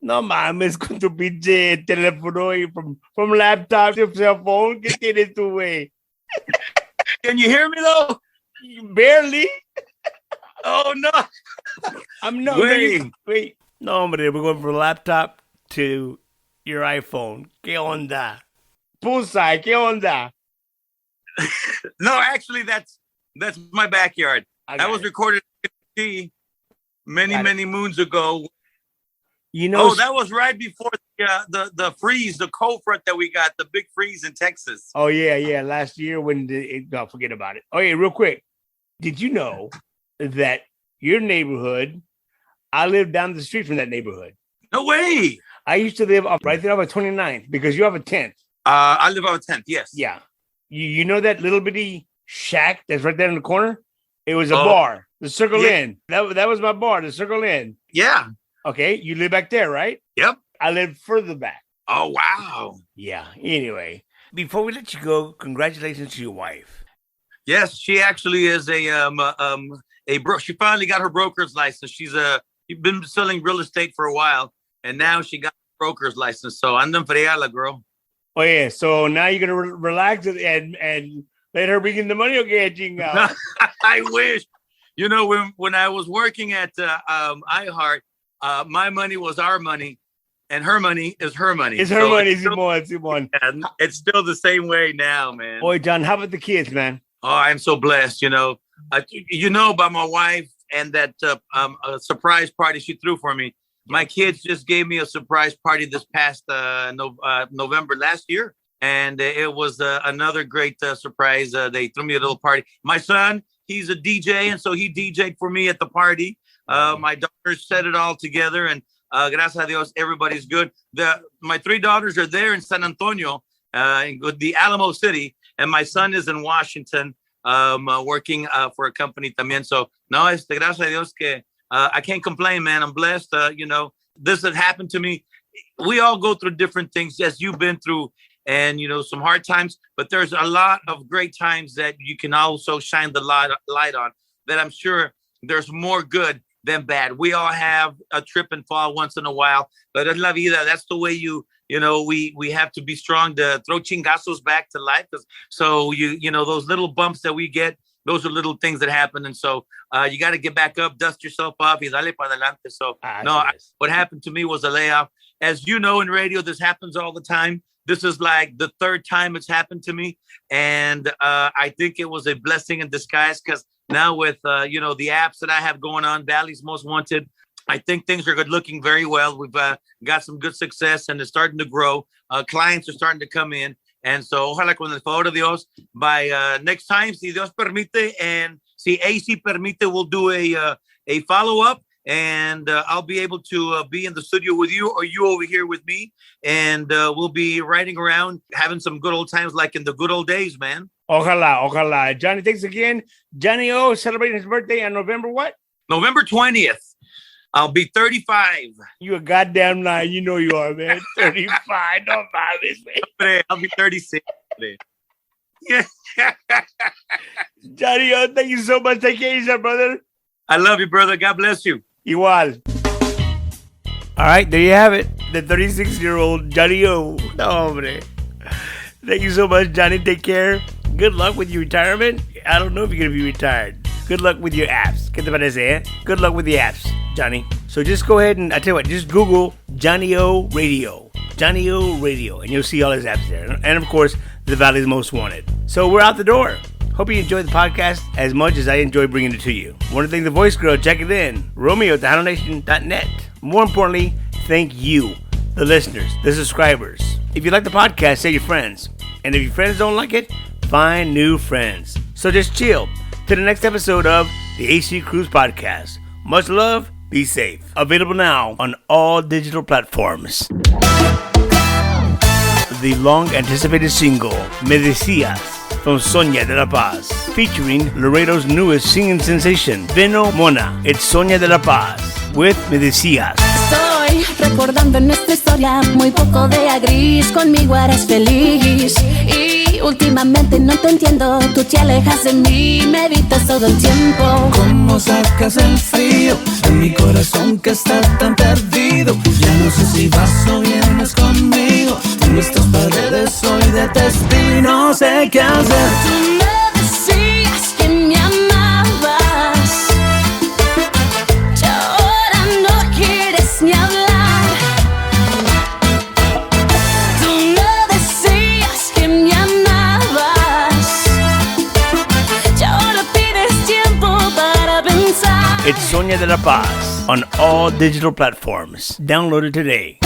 No mames con tu pinche teléfono from laptop to cell phone. ¿Qué tienes tú, güey? Can you hear me though? Barely. Oh no! I'm not. Wait. No, hombre, we're going from laptop to your iPhone. ¿Qué onda? Pusay, ¿qué onda? No, actually, that's my backyard. That was recorded many moons ago. That was right before the freeze, the cold front that we got, the big freeze in Texas. Oh yeah, last year when forget about it. Oh yeah, real quick, did you know that your neighborhood? I live down the street from that neighborhood. No way. I used to live right there off of 29th because you have a 10th. I live off 10th. Yes. Yeah. You know that little bitty shack that's right there in the corner? It was a bar. The Circle Inn. That was my bar. The Circle Inn. Yeah. Okay. You live back there, right? Yep. I live further back. Oh wow. Yeah. Anyway, before we let you go, congratulations to your wife. Yes, she actually is she finally got her broker's license. She's been selling real estate for a while, and now she got a broker's license. So andan fregala, girl. Oh yeah. So now you're gonna relax and let her bring in the money, okay, chinga? I wish. When I was working at iHeart, my money was our money, and her money is her money. It's her money, Simon. And it's still the same way now, man. Boy, John, how about the kids, man? Oh, I'm so blessed. About my wife and that surprise party she threw for me. My kids just gave me a surprise party this past November last year. And it was another great surprise. They threw me a little party. My son, he's a DJ, and so he DJ'd for me at the party. My daughters set it all together, and gracias a Dios, everybody's good. My 3 daughters are there in San Antonio, in the Alamo City, and my son is in Washington, working for a company también. So, gracias a Dios que I can't complain, man. I'm blessed. This had happened to me. We all go through different things, as you've been through, and some hard times, but there's a lot of great times that you can also shine the light on, that I'm sure there's more good than bad. We all have a trip and fall once in a while, but es la vida. That's the way we have to be strong to throw chingazos back to life. So those little bumps that we get, those are little things that happen. And so you got to get back up, dust yourself off, y dale para adelante. So what happened to me was a layoff. As you know, in radio, this happens all the time. This is like the 3rd time it's happened to me. And I think it was a blessing in disguise, because now with, the apps that I have going on, Valley's Most Wanted, I think things are looking very well. We've got some good success, and it's starting to grow. Clients are starting to come in. And so, ojalá con el favor de Dios, by next time, si Dios permite, and si AC permite, we'll do a follow-up. And I'll be able to be in the studio with you, or you over here with me. And we'll be riding around, having some good old times like in the good old days, man. Ojalá. Johnny, thanks again. Johnny O celebrating his birthday on November what? November 20th. I'll be 35. You a goddamn lie. You know you are, man. 35. Don't mames, man. I'll be 36. Yeah. Johnny O, thank you so much. Take care of yourself, brother. I love you, brother. God bless you. Igual. All right, there you have it. The 36-year-old Johnny O. No, hombre. Thank you so much, Johnny. Take care. Good luck with your retirement. I don't know if you're going to be retired. Good luck with your apps. ¿Qué te parece, eh? Good luck with the apps, Johnny. So just go ahead and, I tell you what, just Google Johnny O Radio. Johnny O Radio. And you'll see all his apps there. And, of course, the Valley's Most Wanted. So we're out the door. Hope you enjoyed the podcast as much as I enjoy bringing it to you. Want to thank the voice girl checking in, Romeo at TejanoNation.net. More importantly, thank you, the listeners, the subscribers. If you like the podcast, tell your friends. And if your friends don't like it, find new friends. So just chill to the next episode of the AC Cruz Podcast. Much love, be safe. Available now on all digital platforms. The long-anticipated single, Me Decías, from Sonia de la Paz, featuring Laredo's newest singing sensation, Veno Mona. It's Sonia de la Paz with Me Decías. Estoy recordando nuestra historia, muy poco de gris, conmigo eres feliz. Y últimamente no te entiendo, tú te alejas de mí, me evitas todo el tiempo. ¿Cómo sacas el frío de mi corazón que está tan perdido? Ya no sé si vas o vienes conmigo. En nuestras paredes soy de testigo y no sé qué hacer. Tú me decías que me amabas, y ahora no quieres ni hablar. Tú me decías que me amabas, It's Sonia de la Paz on all digital platforms. Download it today.